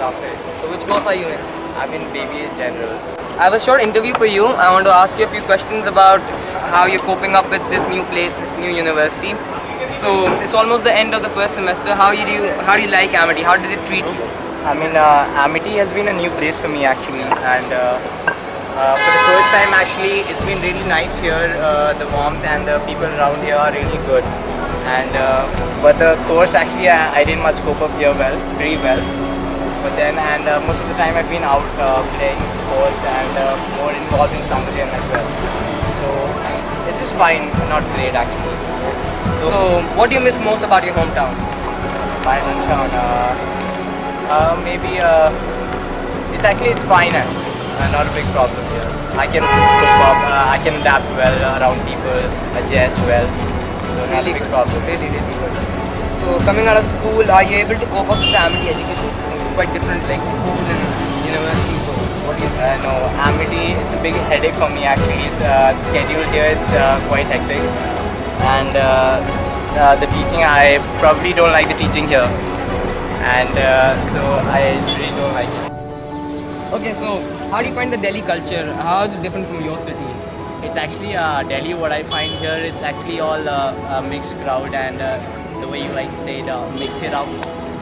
Rafe. So which course are you in? I'm in BBA General. I have a short interview for you. I want to ask you a few questions about how you're coping up with this new place, this new university. So it's almost the end of the first semester. How do you like Amity? How did it treat you? I mean, Amity has been a new place for me actually, and for the first time actually, it's been really nice here. The warmth and the people around here are really good. And but the course actually, I didn't much cope up here very well. But then, most of the time I've been out playing sports and more involved in summer gym as well. So it's just fine, not great actually. So what do you miss most about your hometown? My hometown, maybe it's fine and not a big problem here. I can cope up, I can adapt well around people, adjust well. So not a big problem. Really good. So coming out of school, are you able to cope up with the Amity education system? It's quite different, like school and university. So what do you think? No, Amity, it's a big headache for me actually. It's the schedule here is quite hectic, and the teaching, I probably don't like the teaching here, and so I really don't like it. Okay, so how do you find the Delhi culture? How is it different from your city? It's actually Delhi. What I find here, it's actually all a mixed crowd, and the way you like to say it, mix it up,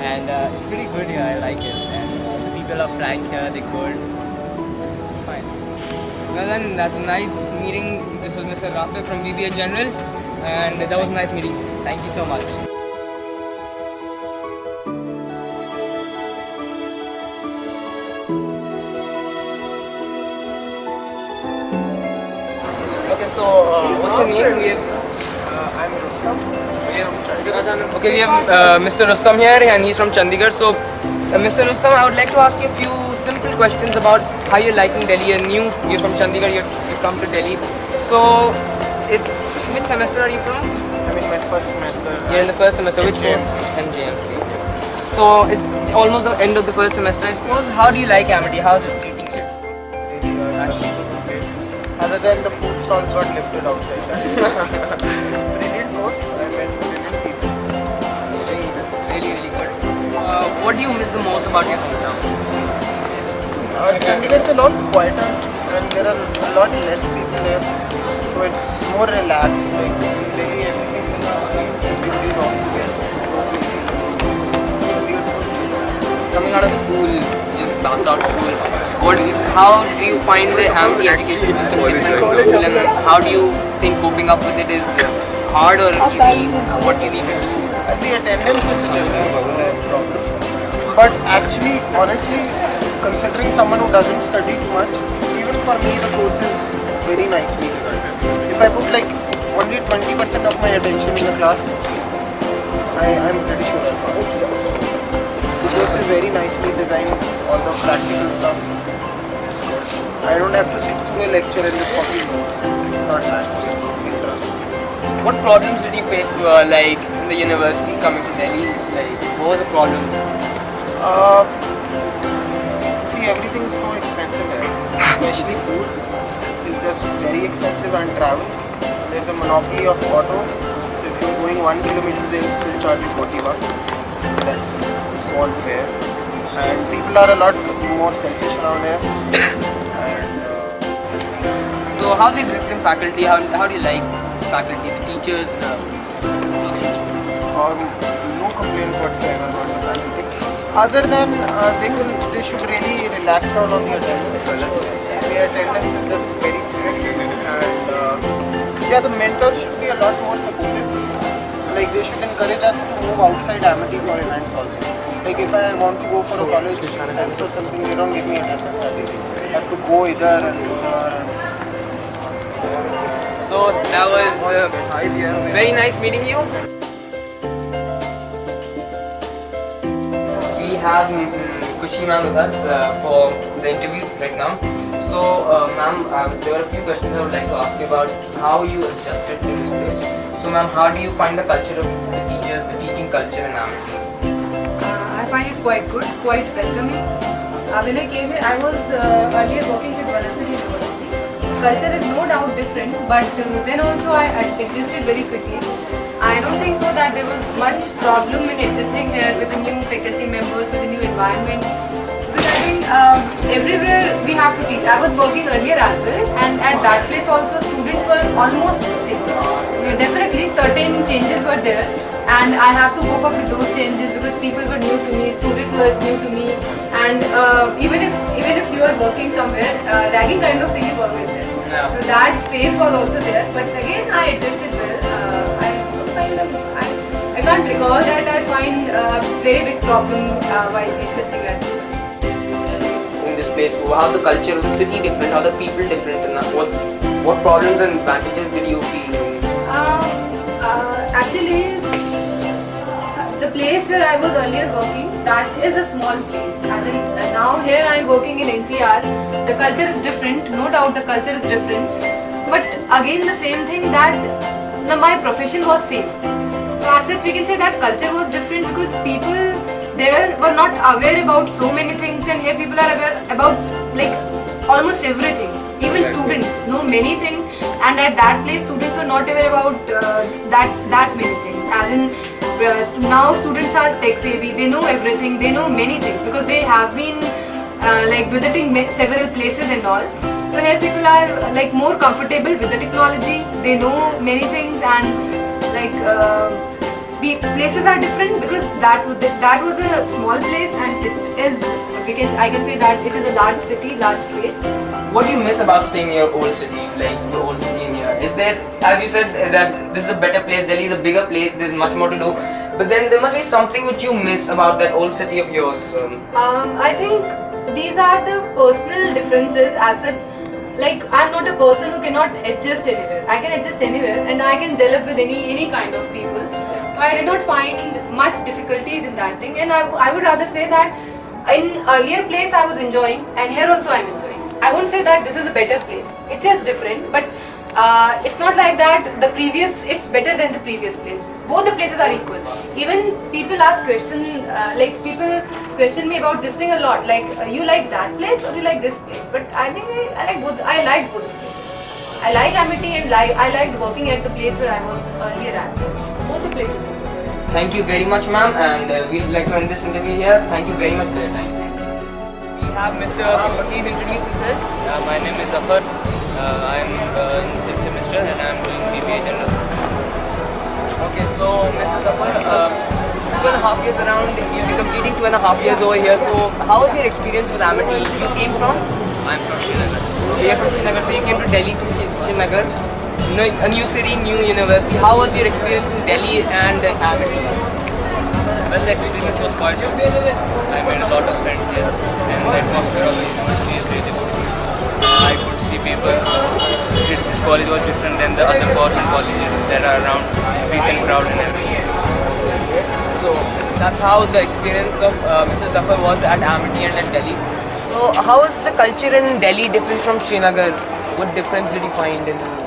and it's pretty good here. I like it, and the people are frank here. They're good. It's fine. Well then, that's a nice meeting. This was Mr. Rafe from BBA General, and that was a nice meeting. Thank you so much. Okay, so what's your name? I'm Rustam. Okay, we have Mr. Rustam here, and he's from Chandigarh. So, Mr. Rustam, I would like to ask you a few simple questions about how you're liking Delhi. You're from Chandigarh. You come to Delhi. So, which semester are you from? I'm in my first semester. You're in the first semester. Which JMC. one? MJMC. So, it's almost the end of the first semester. I suppose. How do you like Amity? How is it treating you? Other than the food stalls got lifted outside. It's brilliant course. I met brilliant people. Really good. What do you miss the most about your hometown? Chandigarh is a lot quieter and there are a lot less people there. So it's more relaxed. Like Delhi, everything is off to get. Coming out of school, just passed out school. How do you find the Amity education system different from school, and how do you think coping up with it is hard or easy? What do you need to do? The attendance is a problem. But actually, honestly, considering someone who doesn't study too much, even for me the course is very nicely designed. If I put like only 20% of my attention in the class, I'm pretty sure I'll pass. The course is very nicely designed, all the practical stuff. I don't have to sit through a lecture and just copy notes. It's not that, so it's interesting. What problems did you face like in the university coming to Delhi? Like, what were the problems? See, everything's so expensive here, especially food is just very expensive, and travel. There's a monopoly of autos, so if you're going 1 kilometer, they'll still charge you 40 bucks. That's so unfair, and people are a lot more selfish around here. So, how's the existing faculty? How do you like faculty, the teachers, No complaints whatsoever about the faculty. Other than they should really relax down on the attendance. The attendance is just very strict, and the mentors should be a lot more supportive. Like they should encourage us to move outside Amity for events also. Like if I want to go for a college fest or something, they don't give me attendance that day. I have to go either and either. So that was very nice meeting you. We have Kushi ma'am with us for the interview right now. So ma'am, there were a few questions I would like to ask you about how you adjusted to this place. So ma'am, how do you find the culture of the teachers, the teaching culture in Amity? I find it quite good, quite welcoming. When I came here, I was earlier working with Vanasar University. Culture is no doubt different, but then also I adjusted very quickly. I don't think so that there was much problem in adjusting here with the new faculty members, with the new environment. Because I think everywhere we have to teach. I was working earlier as well, and at that place also students were almost the same. Definitely certain changes were there, and I have to cope up with those changes because people were new to me, students were new to me, and even if you are working somewhere, ragging kind of thing is always there. Yeah. So that phase was also there, but again I adjusted well. I can't recall that I find a very big problem while adjusting at. In this place, how the culture of the city different, how the people different, and what problems and advantages did you feel? Actually, the place where I was earlier working, that is a small place. As in, now here I am working in NCR. The culture is different. No doubt, the culture is different. But again, the same thing that my profession was same. So as such, we can say that culture was different because people there were not aware about so many things, and here people are aware about like almost everything. Even students know many things, and at that place students were not aware about that many things. As in now students are tech savvy, they know everything, they know many things because they have been like visiting several places and all. So here people are like more comfortable with the technology, they know many things, and like places are different because that was a small place, and it is I can say that it is a large city, large place. What do you miss about staying in your old city, like your old city in here? Is there, as you said, that this is a better place, Delhi is a bigger place, there's much more to do, but then there must be something which you miss about that old city of yours. I think these are the personal differences as such. Like, I'm not a person who cannot adjust anywhere. I can adjust anywhere and I can gel up with any kind of people. So I did not find much difficulties in that thing, and I would rather say that in earlier place I was enjoying, and here also I'm enjoying. I won't say that this is a better place. It's just different, but it's not like that it's better than the previous place. Both the places are equal. Even people ask questions, like people question me about this thing a lot, like you like that place or you like this place? But I think I like both. I like both the places. I like Amity, and I liked working at the place where I was earlier at. Both the places. Thank you very much, ma'am, and we'd like to end this interview here. Thank you very much for your time. We have Mr. Please introduce yourself. My name is Zafar. I am in 5th semester and I am doing BBA General. Okay, so Mr. Zafar, 2.5 years around, you'll be completing 2.5 years over here. So how was your experience with Amity? You came from? I am from Srinagar. You're from Srinagar, so you came to Delhi from Srinagar. A new city, new university. How was your experience in Delhi and Amity? Well, the experience was quite good. I made a lot of friends here and the atmosphere of the university is really good. I could see people. This college was different than the other government colleges that are around, peace and crowd and everything. So that's how the experience of Mr. Zafar was at Amity and at Delhi. So how is the culture in Delhi different from Srinagar? What difference did you find in the way?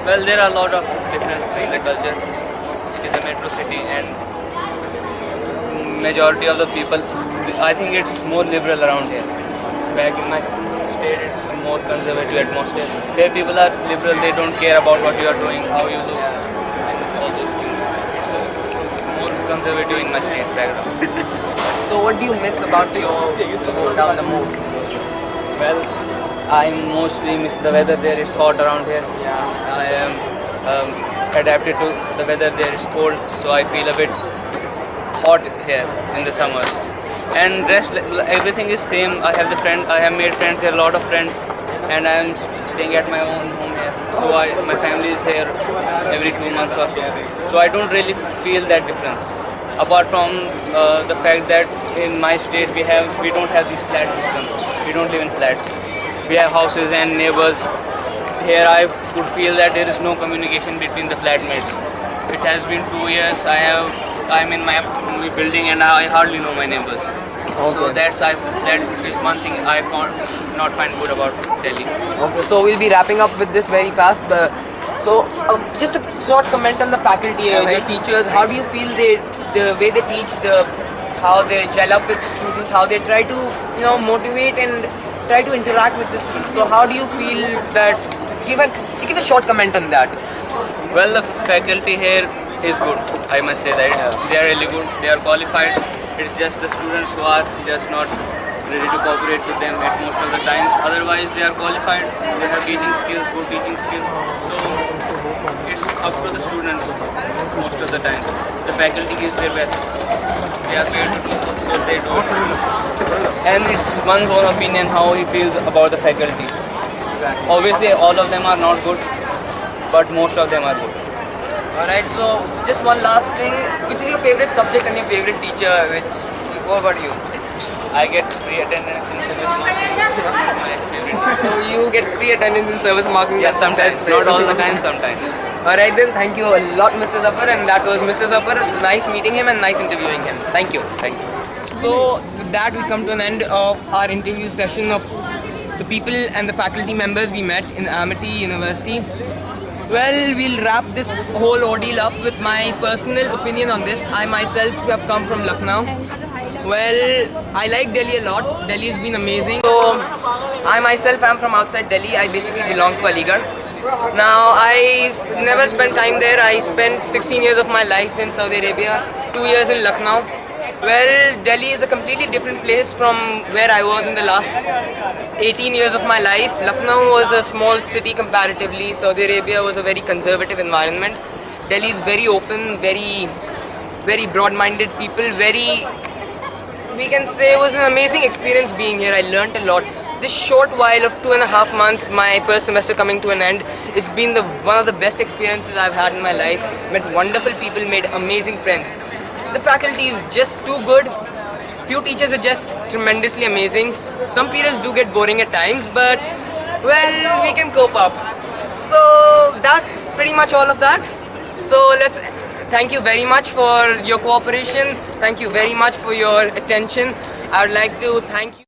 Well, there are a lot of differences in the culture. It is a metro city and majority of the people, I think it's more liberal around here. Back in my state, it's a more conservative atmosphere. There people are liberal, they don't care about what you are doing, how you look, and all those things. It's more conservative in my state background. So what do you miss about your hometown the most? Well, I mostly miss the weather there, it's hot around here. Yeah. I am adapted to the weather there, it's cold, so I feel a bit hot here in the summers. And rest, everything is same. I have made friends here, a lot of friends, and I am staying at my own home here. So my family is here every 2 months or so. So I don't really feel that difference. Apart from the fact that in my state we don't have this flat system. We don't live in flats. We have houses and neighbors. Here I could feel that there is no communication between the flatmates. It has been 2 years. I'm in my building and I hardly know my neighbors. So that is one thing I not find good about Delhi. Okay, so we'll be wrapping up with this very fast. So just a short comment on the faculty, your teachers. How do you feel the way they teach, how they gel up with students, how they try to motivate and try to interact with the students? So how do you feel that? Give a short comment on that. Well, the faculty here is good. I must say that they are really good. They are qualified. It's just the students who are just not ready to cooperate with them at most of the times. Otherwise, they are qualified. They have teaching skills, good teaching skills. So it's up to the student most of the time. The faculty gives their best. They are paid to do what they do. And it's one's own opinion how he feels about the faculty. Obviously, all of them are not good, but most of them are good. Alright, so just one last thing. Which is your favorite subject and your favorite teacher? What about you? I get free attendance in service marketing. My favorite. So you get free attendance in service marketing? Yes, sometimes. Not all the time, sometimes. Alright then, thank you a lot Mr. Zafar, and that was Mr. Zafar. Nice meeting him and nice interviewing him. Thank you. Thank you. So with that we come to an end of our interview session of the people and the faculty members we met in Amity University. Well, we'll wrap this whole ordeal up with my personal opinion on this. I myself have come from Lucknow. Well, I like Delhi a lot. Delhi has been amazing. So, I myself am from outside Delhi. I basically belong to Aligarh. Now, I never spent time there. I spent 16 years of my life in Saudi Arabia, 2 years in Lucknow. Well, Delhi is a completely different place from where I was in the last 18 years of my life. Lucknow was a small city comparatively. Saudi Arabia was a very conservative environment. Delhi is very open, very broad-minded people, we can say it was an amazing experience being here. I learnt a lot. This short while of 2.5 months, my first semester coming to an end, it's been one of the best experiences I've had in my life. Met wonderful people, made amazing friends. The faculty is just too good. Few teachers are just tremendously amazing. Some periods do get boring at times, but well, we can cope up. So that's pretty much all of that. So thank you very much for your cooperation. Thank you very much for your attention. I would like to thank you.